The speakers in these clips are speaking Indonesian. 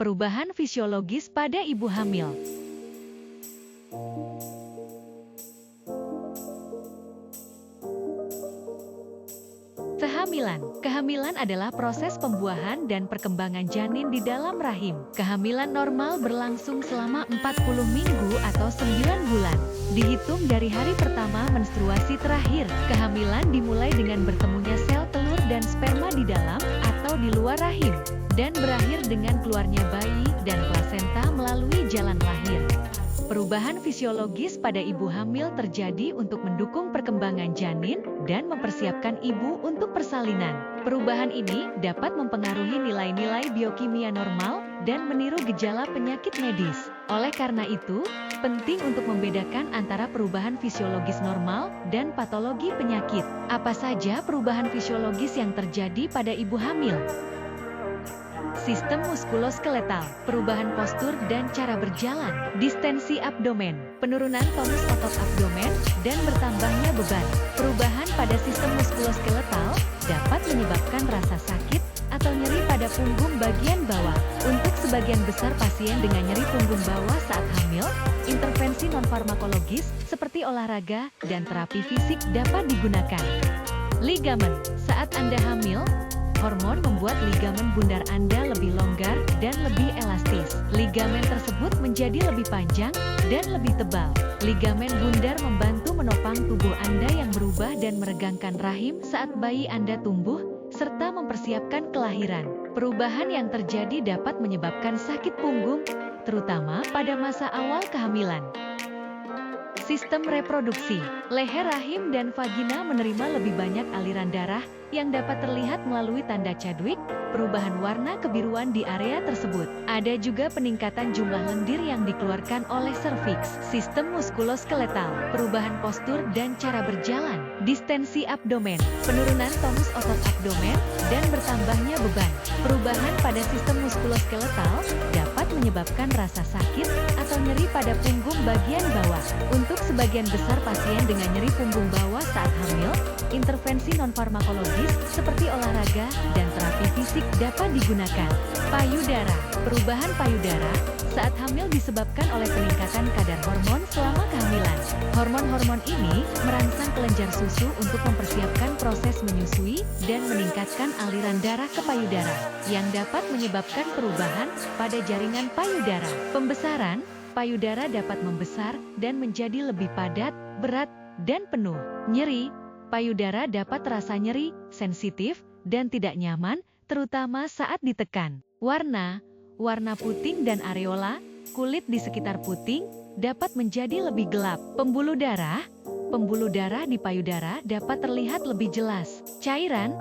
Perubahan fisiologis pada ibu hamil. Kehamilan adalah proses pembuahan dan perkembangan janin di dalam rahim. Kehamilan normal berlangsung selama 40 minggu atau 9 bulan. Dihitung dari hari pertama menstruasi terakhir. Kehamilan dimulai dengan bertemunya sel telur dan sperma di dalam atau di luar rahim, dan berakhir dengan keluarnya bayi dan plasenta melalui jalan lahir. Perubahan fisiologis pada ibu hamil terjadi untuk mendukung perkembangan janin dan mempersiapkan ibu untuk persalinan. Perubahan ini dapat mempengaruhi nilai-nilai biokimia normal dan meniru gejala penyakit medis. Oleh karena itu, penting untuk membedakan antara perubahan fisiologis normal dan patologi penyakit. Apa saja perubahan fisiologis yang terjadi pada ibu hamil? Sistem muskuloskeletal, perubahan postur dan cara berjalan, distensi abdomen, penurunan tonus otot abdomen, dan bertambahnya beban. Perubahan pada sistem muskuloskeletal dapat menyebabkan rasa sakit atau nyeri pada punggung bagian bawah. Untuk sebagian besar pasien dengan nyeri punggung bawah saat hamil, intervensi non-farmakologis seperti olahraga dan terapi fisik dapat digunakan. Ligamen, saat Anda hamil, hormon membuat ligamen bundar Anda lebih longgar dan lebih elastis. Ligamen tersebut menjadi lebih panjang dan lebih tebal. Ligamen bundar membantu menopang tubuh Anda yang berubah dan meregangkan rahim saat bayi Anda tumbuh, serta mempersiapkan kelahiran. Perubahan yang terjadi dapat menyebabkan sakit punggung, terutama pada masa awal kehamilan. Sistem reproduksi, leher rahim dan vagina menerima lebih banyak aliran darah yang dapat terlihat melalui tanda Chadwick, perubahan warna kebiruan di area tersebut. Ada juga peningkatan jumlah lendir yang dikeluarkan oleh serviks. Sistem muskuloskeletal, perubahan postur dan cara berjalan, distensi abdomen, penurunan tonus otot abdomen, dan bertambahnya beban. Perubahan pada sistem muskuloskeletal dapat menyebabkan rasa sakit atau nyeri pada punggung bagian bawah. Untuk sebagian besar pasien dengan nyeri punggung bawah saat hamil, intervensi non-farmakologis seperti olahraga dan terapi fisik dapat digunakan. Payudara, perubahan payudara saat hamil disebabkan oleh peningkatan kadar hormon selama kehamilan. Hormon-hormon ini merangsang kelenjar susu untuk mempersiapkan proses menyusui dan meningkatkan aliran darah ke payudara, yang dapat menyebabkan perubahan pada jaringan payudara. Pembesaran, payudara dapat membesar dan menjadi lebih padat, berat, dan penuh. Nyeri, payudara dapat terasa nyeri, sensitif, dan tidak nyaman, terutama saat ditekan. Warna puting dan areola, kulit di sekitar puting, dapat menjadi lebih gelap. Pembuluh darah di payudara dapat terlihat lebih jelas. Cairan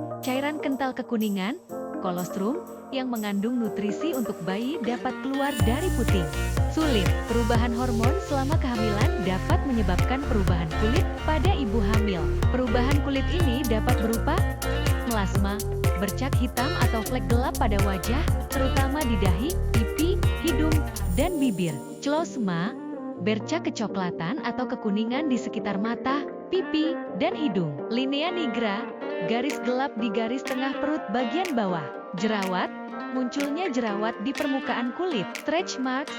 kental kekuningan, kolostrum, yang mengandung nutrisi untuk bayi dapat keluar dari puting. Sulit, perubahan hormon selama kehamilan dapat menyebabkan perubahan kulit pada ibu hamil. Perubahan kulit ini dapat berupa melasma, bercak hitam atau flek gelap pada wajah, terutama di dahi, pipi, hidung, dan bibir. Celosma, bercak kecoklatan atau kekuningan di sekitar mata, pipi, dan hidung. Linea nigra, garis gelap di garis tengah perut bagian bawah. Jerawat, munculnya jerawat di permukaan kulit. Stretch marks,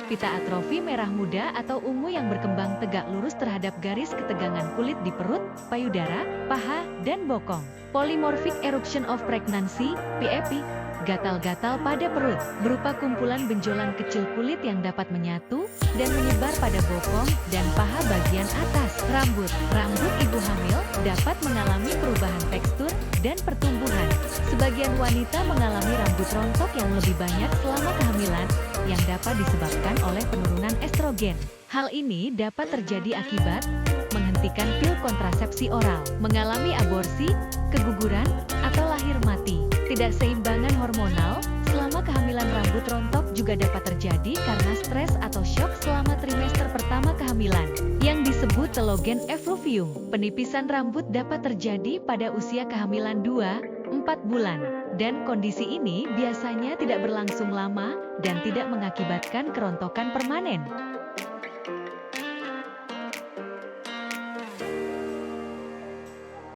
pita atrofi merah muda atau ungu yang berkembang tegak lurus terhadap garis ketegangan kulit di perut, payudara, paha, dan bokong. Polymorphic eruption of pregnancy, PEP, gatal-gatal pada perut, berupa kumpulan benjolan kecil kulit yang dapat menyatu dan menyebar pada bokong dan paha bagian atas. Rambut ibu hamil dapat mengalami perubahan tekstur dan pertumbuhan. Sebagian wanita mengalami rambut rontok yang lebih banyak selama kehamilan, yang dapat disebabkan oleh penurunan estrogen. Hal ini dapat terjadi akibat menghentikan pil kontrasepsi oral, mengalami aborsi, keguguran, atau lahir mati. Tidak seimbangan hormonal selama kehamilan. Rambut rontok juga dapat terjadi karena stres atau shock selama trimester pertama kehamilan, yang disebut telogen effluvium. Penipisan rambut dapat terjadi pada usia kehamilan 2-4 bulan, dan kondisi ini biasanya tidak berlangsung lama dan tidak mengakibatkan kerontokan permanen.